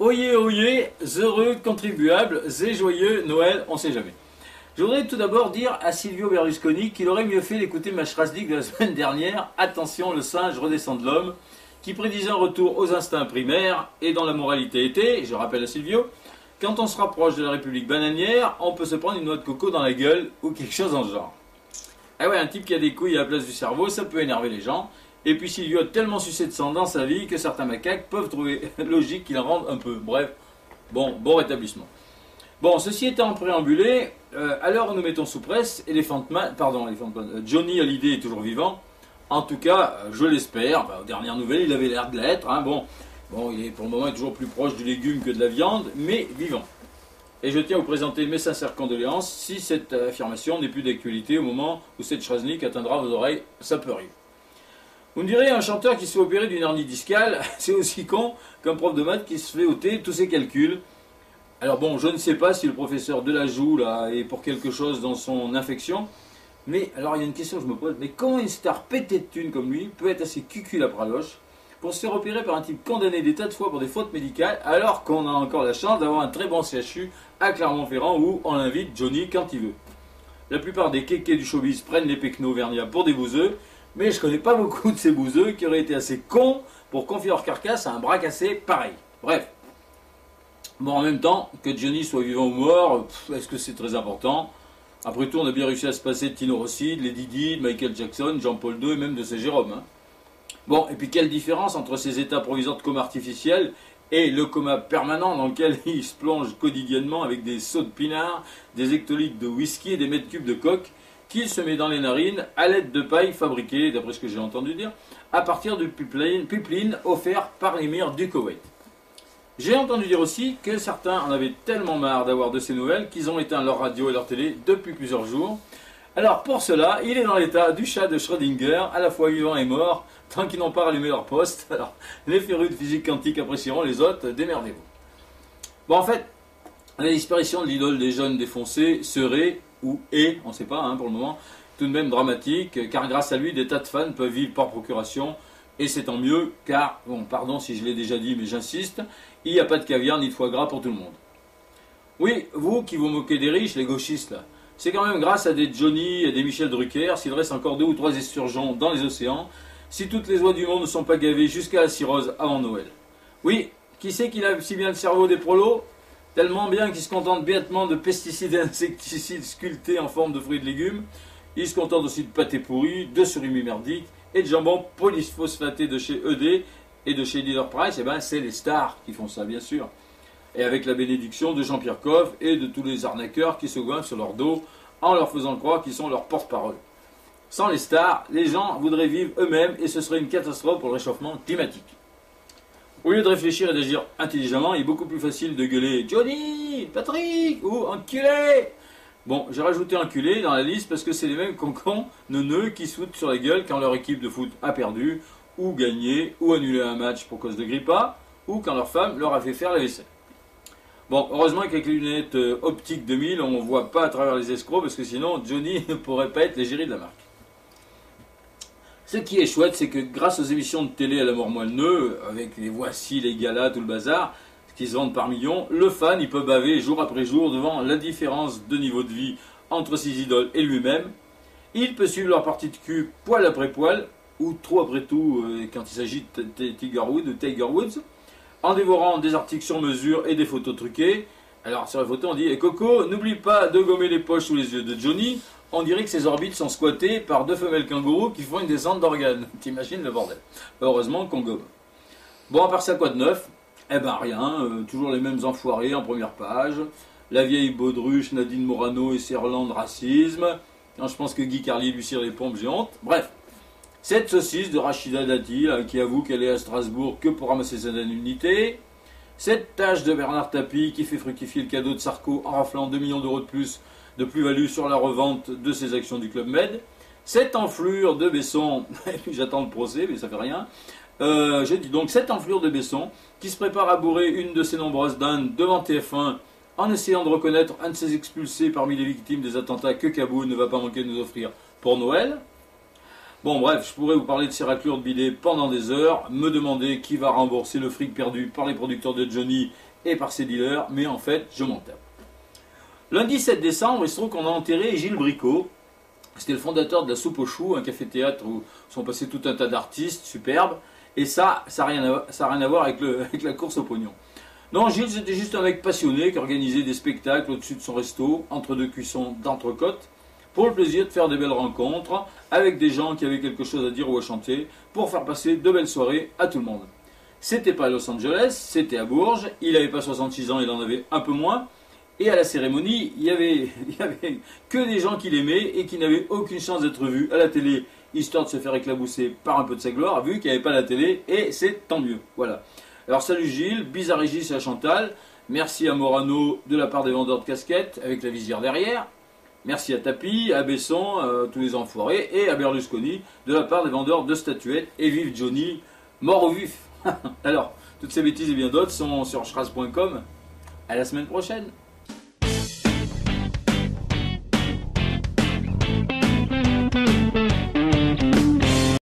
Oyez, oyez, heureux contribuables et joyeux Noël, on sait jamais. Je voudrais tout d'abord dire à Silvio Berlusconi qu'il aurait mieux fait d'écouter ma Schrasdik de la semaine dernière, attention le singe redescend de l'homme, qui prédisait un retour aux instincts primaires et dans la moralité était, je rappelle à Silvio, quand on se rapproche de la République bananière, on peut se prendre une noix de coco dans la gueule ou quelque chose dans ce genre. Ah ouais, un type qui a des couilles à la place du cerveau, ça peut énerver les gens. Et puis Silvio a tellement sucé de sang dans sa vie que certains macaques peuvent trouver logique qu'il en rende un peu. Bref, bon rétablissement. Bon, ceci étant préambulé, alors nous mettons sous presse Johnny Hallyday est toujours vivant. En tout cas, je l'espère. Aux dernières nouvelles, il avait l'air de l'être. Hein. Bon, il est pour le moment toujours plus proche du légume que de la viande, mais vivant. Et je tiens à vous présenter mes sincères condoléances si cette affirmation n'est plus d'actualité au moment où cette Schrasnik atteindra vos oreilles. Ça peut arriver. Vous me direz, un chanteur qui se fait opérer d'une hernie discale, c'est aussi con qu'un prof de maths qui se fait ôter tous ses calculs. Alors bon, je ne sais pas si le professeur Delajoux là est pour quelque chose dans son infection, mais alors il y a une question que je me pose, mais comment une star pétée de thunes comme lui peut être assez cucul à praloche pour se faire opérer par un type condamné des tas de fois pour des fautes médicales, alors qu'on a encore la chance d'avoir un très bon CHU à Clermont-Ferrand où on invite Johnny quand il veut. La plupart des kékés du showbiz prennent les pecnos vernia pour des bouseux, mais je connais pas beaucoup de ces bouseux qui auraient été assez cons pour confier leur carcasse à un bras cassé pareil. Bref. Bon, en même temps, que Johnny soit vivant ou mort, est-ce que c'est très important? Après tout, on a bien réussi à se passer de Tino Rossi, de Lady Di, de Michael Jackson, Jean-Paul II et même de ces Jérôme. Hein. Bon, et puis quelle différence entre ces états provisoires de coma artificiel et le coma permanent dans lequel il se plonge quotidiennement avec des seaux de pinard, des hectolitres de whisky et des mètres cubes de coke qu'il se met dans les narines à l'aide de paille fabriquée, d'après ce que j'ai entendu dire, à partir de pipeline offert par l'émir du Koweït. J'ai entendu dire aussi que certains en avaient tellement marre d'avoir de ces nouvelles qu'ils ont éteint leur radio et leur télé depuis plusieurs jours. Alors pour cela, il est dans l'état du chat de Schrödinger, à la fois vivant et mort, tant qu'ils n'ont pas rallumé leur poste. Alors les férus de physique quantique apprécieront, les autres, démerdez-vous. Bon, en fait, la disparition de l'idole des jeunes défoncés serait, ou est, on ne sait pas hein, pour le moment, tout de même dramatique, car grâce à lui, des tas de fans peuvent vivre par procuration, et c'est tant mieux, car, bon, pardon si je l'ai déjà dit, mais j'insiste, il n'y a pas de caviar ni de foie gras pour tout le monde. Oui, vous qui vous moquez des riches, les gauchistes, là, c'est quand même grâce à des Johnny et des Michel Drucker, s'il reste encore 2 ou 3 esturgeons dans les océans, si toutes les oies du monde ne sont pas gavées jusqu'à la cirrhose avant Noël. Oui, qui sait qu'il a si bien le cerveau des prolos? Tellement bien qu'il se contente bêtement de pesticides et insecticides sculptés en forme de fruits et de légumes. Il se contente aussi de pâté pourri, de surimi merdique et de jambon polyphosphaté de chez ED et de chez Leader Price. Et ben c'est les stars qui font ça, bien sûr. Et avec la bénédiction de Jean-Pierre Coff et de tous les arnaqueurs qui se goinfrent sur leur dos en leur faisant croire qu'ils sont leurs porte-parole. Sans les stars, les gens voudraient vivre eux-mêmes et ce serait une catastrophe pour le réchauffement climatique. Au lieu de réfléchir et d'agir intelligemment, il est beaucoup plus facile de gueuler « Johnny, Patrick » ou « Enculé ». Bon, j'ai rajouté enculé dans la liste parce que c'est les mêmes concons neuneux qui se foutent sur la gueule quand leur équipe de foot a perdu, ou gagné, ou annulé un match pour cause de grippa, ou quand leur femme leur a fait faire la vaisselle. Bon, heureusement qu'avec les lunettes optiques 2000, on ne voit pas à travers les escrocs parce que sinon Johnny ne pourrait pas être l'égérie de la marque. Ce qui est chouette, c'est que grâce aux émissions de télé à la mort moelle-neu, avec les voici, les galas, tout le bazar, qui se vendent par millions, le fan il peut baver jour après jour devant la différence de niveau de vie entre ses idoles et lui-même. Il peut suivre leur partie de cul poil après poil, ou trop après tout quand il s'agit de Tiger Woods, en dévorant des articles sur mesure et des photos truquées. Alors sur la photo on dit « Coco, n'oublie pas de gommer les poches sous les yeux de Johnny », on dirait que ses orbites sont squattées par 2 femelles kangourous qui font une descente d'organes. T'imagines le bordel. Heureusement qu'on gomme. Bon, à part ça, quoi de neuf? Eh ben rien, toujours les mêmes enfoirés en première page. La vieille baudruche Nadine Morano et ses relents de racisme. Non, je pense que Guy Carlier lui cire les pompes, j'ai honte. Bref, cette saucisse de Rachida Dati qui avoue qu'elle est à Strasbourg que pour ramasser ses indemnités. Cette tâche de Bernard Tapie qui fait fructifier le cadeau de Sarko en raflant 2 millions d'euros de plus-value sur la revente de ses actions du Club Med. Cette enflure de Besson, j'attends le procès mais ça fait rien. Je dis donc cette enflure de Besson qui se prépare à bourrer une de ses nombreuses dindes devant TF1 en essayant de reconnaître un de ses expulsés parmi les victimes des attentats que Kaboul ne va pas manquer de nous offrir pour Noël. Bon bref, je pourrais vous parler de ces raclures de bidet pendant des heures, me demander qui va rembourser le fric perdu par les producteurs de Johnny et par ses dealers, mais en fait, je m'en tape. Lundi 7 décembre, il se trouve qu'on a enterré Gilles Bricot. C'était le fondateur de la Soupe aux Choux, un café-théâtre où sont passés tout un tas d'artistes superbes. Et ça n'a rien à voir avec la course au pognon. Non, Gilles, c'était juste un mec passionné qui organisait des spectacles au-dessus de son resto, entre deux cuissons d'entrecôte, pour le plaisir de faire des belles rencontres avec des gens qui avaient quelque chose à dire ou à chanter, pour faire passer de belles soirées à tout le monde. C'était pas à Los Angeles, c'était à Bourges. Il n'avait pas 66 ans, il en avait un peu moins. Et à la cérémonie, il y avait que des gens qu'il aimait et qui n'avaient aucune chance d'être vus à la télé, histoire de se faire éclabousser par un peu de sa gloire, vu qu'il n'y avait pas la télé, et c'est tant mieux. Voilà. Alors salut Gilles, bis à Régis et à Chantal, merci à Morano de la part des vendeurs de casquettes, avec la visière derrière, merci à Tapi, à Besson, tous les enfoirés, et à Berlusconi de la part des vendeurs de statuettes, et vive Johnny, mort ou vif. Alors, toutes ces bêtises et bien d'autres sont sur schraz.com. À la semaine prochaine.